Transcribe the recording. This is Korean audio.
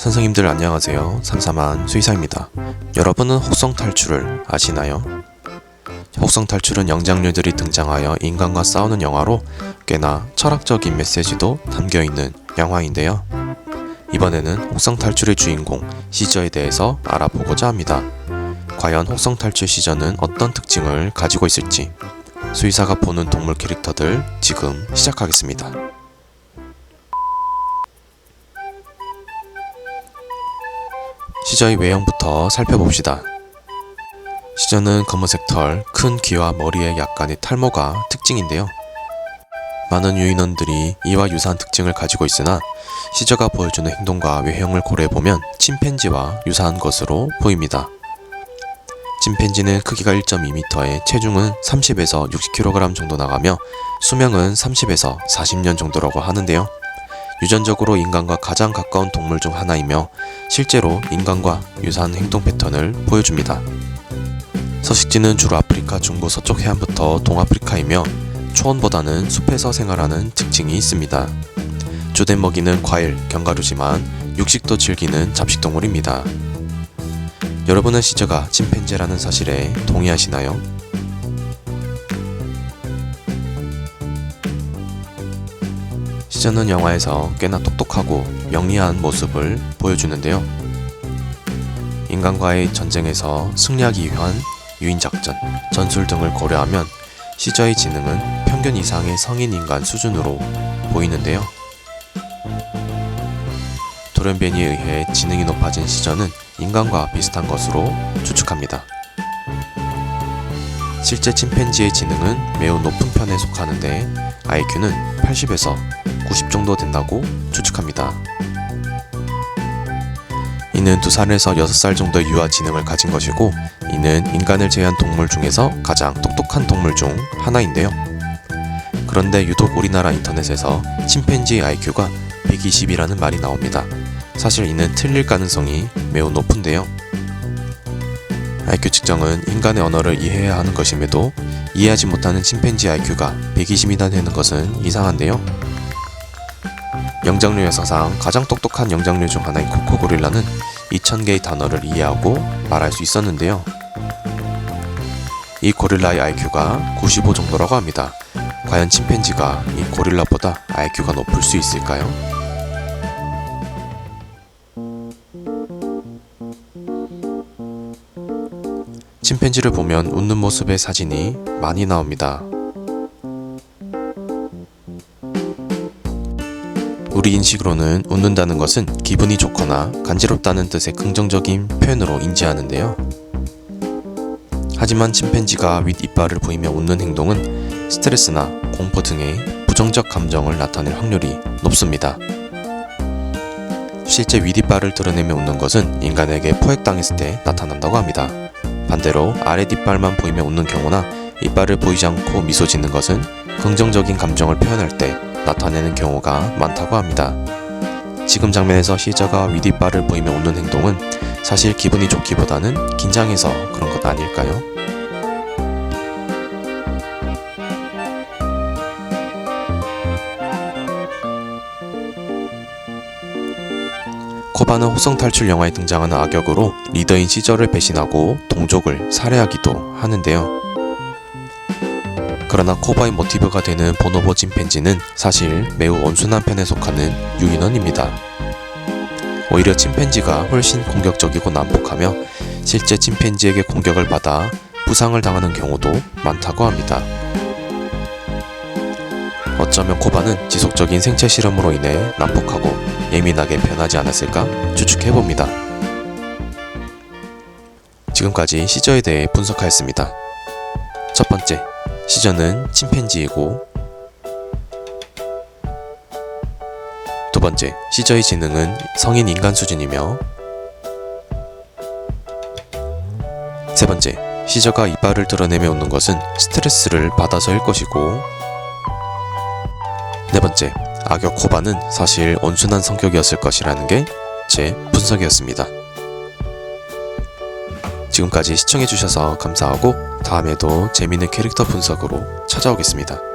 선생님들 안녕하세요. 삼삼한 수의사입니다. 여러분은 혹성 탈출을 아시나요? 혹성 탈출은 영장류들이 등장하여 인간과 싸우는 영화로 꽤나 철학적인 메시지도 담겨있는 영화인데요. 이번에는 혹성 탈출의 주인공 시저에 대해서 알아보고자 합니다. 과연 혹성 탈출 시저는 어떤 특징을 가지고 있을지 수의사가 보는 동물 캐릭터들 지금 시작하겠습니다. 시저의 외형부터 살펴봅시다. 시저는 검은색 털, 큰 귀와 머리에 약간의 탈모가 특징인데요. 많은 유인원들이 이와 유사한 특징을 가지고 있으나 시저가 보여주는 행동과 외형을 고려해보면 침팬지와 유사한 것으로 보입니다. 침팬지는 크기가 1.2m에 체중은 30에서 60kg 정도 나가며 수명은 30에서 40년 정도라고 하는데요. 유전적으로 인간과 가장 가까운 동물 중 하나이며 실제로 인간과 유사한 행동 패턴을 보여줍니다. 서식지는 주로 아프리카 중부 서쪽 해안부터 동아프리카이며 초원보다는 숲에서 생활하는 특징이 있습니다. 주된 먹이는 과일, 견과류지만 육식도 즐기는 잡식동물입니다. 여러분은 시저가 침팬지라는 사실에 동의하시나요? 시저는 영화에서 꽤나 똑똑하고 영리한 모습을 보여주는데요. 인간과의 전쟁에서 승리하기 위한 유인작전, 전술 등을 고려하면 시저의 지능은 평균 이상의 성인 인간 수준으로 보이는데요. 돌연변이에 의해 지능이 높아진 시저는 인간과 비슷한 것으로 추측합니다. 실제 침팬지의 지능은 매우 높은 편에 속하는데 IQ는 80에서 90 정도 된다고 추측합니다. 이는 2살에서 6살 정도의 유아 지능을 가진 것이고 이는 인간을 제외한 동물 중에서 가장 똑똑한 동물 중 하나인데요. 그런데 유독 우리나라 인터넷에서 침팬지의 IQ가 120이라는 말이 나옵니다. 사실 이는 틀릴 가능성이 매우 높은데요. IQ 측정은 인간의 언어를 이해해야 하는 것임에도 이해하지 못하는 침팬지 IQ가 120이나 되는 것은 이상한데요. 영장류 역사상 가장 똑똑한 영장류 중 하나인 코코고릴라는 2000개의 단어를 이해하고 말할 수 있었는데요. 이 고릴라의 IQ가 95 정도라고 합니다. 과연 침팬지가 이 고릴라보다 IQ가 높을 수 있을까요? 침팬지를 보면 웃는 모습의 사진이 많이 나옵니다. 우리 인식으로는 웃는다는 것은 기분이 좋거나 간지럽다는 뜻의 긍정적인 표현으로 인지하는데요. 하지만 침팬지가 윗이빨을 보이며 웃는 행동은 스트레스나 공포 등의 부정적 감정을 나타낼 확률이 높습니다. 실제 윗이빨을 드러내며 웃는 것은 인간에게 포획당했을 때 나타난다고 합니다. 반대로 아랫이빨만 보이며 웃는 경우나 이빨을 보이지 않고 미소 짓는 것은 긍정적인 감정을 표현할 때 나타내는 경우가 많다고 합니다. 지금 장면에서 시저가 윗이빨을 보이며 웃는 행동은 사실 기분이 좋기보다는 긴장해서 그런 것 아닐까요? 코바는 혹성 탈출 영화에 등장하는 악역으로 리더인 시저를 배신하고 동족을 살해하기도 하는데요. 그러나 코바의 모티브가 되는 보노보 침팬지는 사실 매우 온순한 편에 속하는 유인원입니다. 오히려 침팬지가 훨씬 공격적이고 난폭하며 실제 침팬지에게 공격을 받아 부상을 당하는 경우도 많다고 합니다. 어쩌면 코바는 지속적인 생체 실험으로 인해 난폭하고 예민하게 변하지 않았을까 추측해봅니다. 지금까지 시저에 대해 분석하였습니다. 첫 번째, 시저는 침팬지이고 두 번째, 시저의 지능은 성인 인간 수준이며 세 번째, 시저가 이빨을 드러내며 웃는 것은 스트레스를 받아서일 것이고 네 번째, 악역 코바는 사실 온순한 성격이었을 것이라는 게 제 분석이었습니다. 지금까지 시청해주셔서 감사하고 다음에도 재밌는 캐릭터 분석으로 찾아오겠습니다.